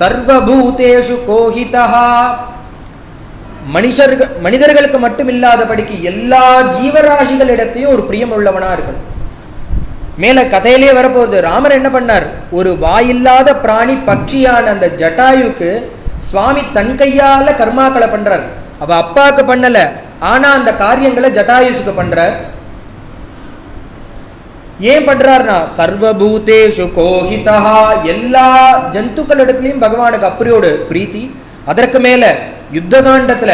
சர்வபூதேஷு கோஹிதா. மனிதர்களுக்கு மட்டும் இல்லாதபடிக்கு எல்லா ஜீவராசிகளிடத்தையும் ஒரு பிரியம் உள்ளவனா இருக்கணும். மேல கதையிலே வரப்போகுது, ராமர் என்ன பண்ணார், ஒரு வாயில்லாத பிராணி பட்சியான அந்த ஜட்டாயுக்கு சுவாமி தன் கையால கர்மாக்களை பண்றார். அவ அப்பாவுக்கு பண்ணல, ஆனா அந்த காரியங்களை ஜட்டாயுஷுக்கு பண்றார். ஏன் பண்றார்னா சர்வபூதேஷு கோஹிதா, எல்லா ஜந்துக்களிடத்திலையும் பகவானுக்கு அப்படியோடு பிரீத்தி. அதற்கு மேல யுத்த காண்டத்துல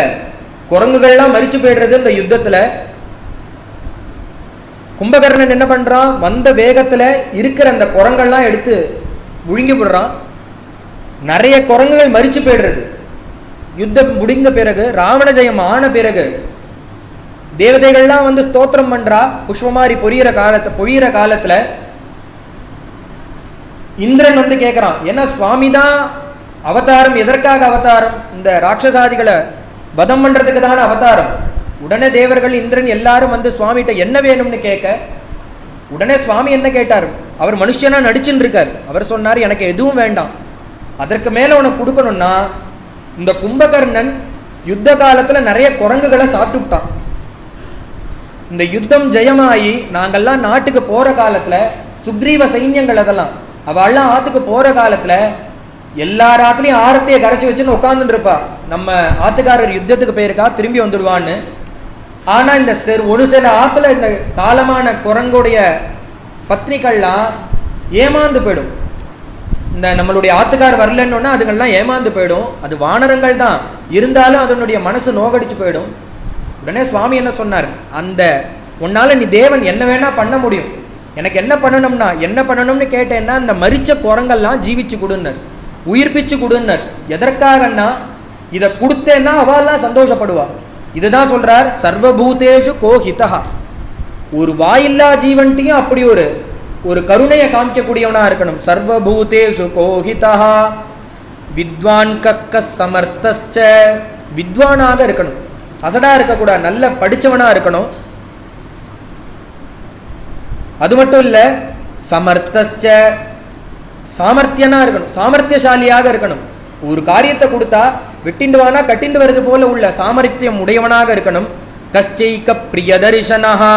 குரங்குகள்லாம் மரிச்சு போயிடுறது. இந்த யுத்தத்துல கும்பகர்ணன் என்ன பண்றான், வந்த வேகத்துல இருக்கிற அந்த குரங்கெல்லாம் எடுத்து முழுங்கி விடுறான். நிறைய குரங்குகள் மரிச்சு போயிடுறது. யுத்தம் முடிந்த பிறகு, ராவண ஜெயம் ஆன பிறகு தேவதைகள்லாம் வந்து ஸ்தோத்திரம் பண்றா. புஷ்பமாரி பொழியிற காலத்துல இந்திரன் வந்து கேட்கிறான், ஏன்னா சுவாமி தான் அவதாரம். எதற்காக அவதாரம்? இந்த ராட்சசாதிகளை வதம் பண்றதுக்கு தானே அவதாரம். உடனே தேவர்கள் இந்திரன் எல்லாரும் வந்து சுவாமிகிட்ட என்ன வேணும்னு கேட்க, உடனே சுவாமி என்ன கேட்டார், அவர் மனுஷனா நடிச்சுன்னு இருக்கார். அவர் சொன்னார், எனக்கு எதுவும் வேண்டாம், அதற்கு மேல உனக்கு கொடுக்கணும்னா இந்த கும்பகர்ணன் யுத்த காலத்துல நிறைய குரங்குகளை சாப்பிட்டுட்டான். இந்த யுத்தம் ஜெயமாயி நாங்கள்லாம் நாட்டுக்கு போற காலத்துல சுக்ரீவ சைன்யங்கள் அதெல்லாம் அவெல்லாம் ஆத்துக்கு போற காலத்துல எல்லா ராத்திலையும் ஆரத்தையை கரைச்சி வச்சுன்னு உட்காந்துட்டு இருப்பா. நம்ம ஆத்துக்காரர் யுத்தத்துக்கு போயிருக்கா, திரும்பி வந்துடுவான்னு. ஆனா இந்த ஒரு சில ஆத்துல இந்த காலமான குரங்குடைய பத்னிகள்லாம் ஏமாந்து போயிடும். இந்த நம்மளுடைய ஆத்துக்கார் வரலன்னா அதுங்கள்லாம் ஏமாந்து போயிடும். அது வானரங்கள் தான் இருந்தாலும் அதனுடைய மனசு நோகடிச்சு போயிடும். உடனே சுவாமி என்ன சொன்னார், அந்த உன்னால நீ தேவன் என்ன வேணா பண்ண முடியும், எனக்கு என்ன பண்ணணும்னா என்ன பண்ணணும்னு கேட்டேன்னா அந்த மரிச்ச குரங்கெல்லாம் ஜீவிச்சு கொடுன்னர், உயிர்ப்பிச்சு கொடுன்னர். எதற்காகன்னா இதை கொடுத்தேன்னா அவெல்லாம் சந்தோஷப்படுவா. இதுதான் சொல்றார் சர்வபூதேஷு கோஹிதா. ஒரு வாயில்லா ஜீவன்ட்டையும் அப்படி ஒரு கருணையை காமிக்கக்கூடியவனா இருக்கணும். சர்வபூதேஷு கோஹிதா வித்வான் கக்க சமர்த்தஸ்ச, வித்வானாக இருக்கணும், அசடா இருக்கக்கூடாது, நல்ல படிச்சவனா இருக்கணும். அது மட்டும் இல்ல சமர்த்தஸ்ச, சாமர்த்தியனா இருக்கணும், சாமர்த்தியசாலியாக இருக்கணும். ஒரு காரியத்தை கொடுத்தா விட்டிண்டு வானா கட்டிண்டு வருது போல உள்ள சாமர்த்தியம் உடையவனாக இருக்கணும். கஷ்சைக பிரியதர்சனஹா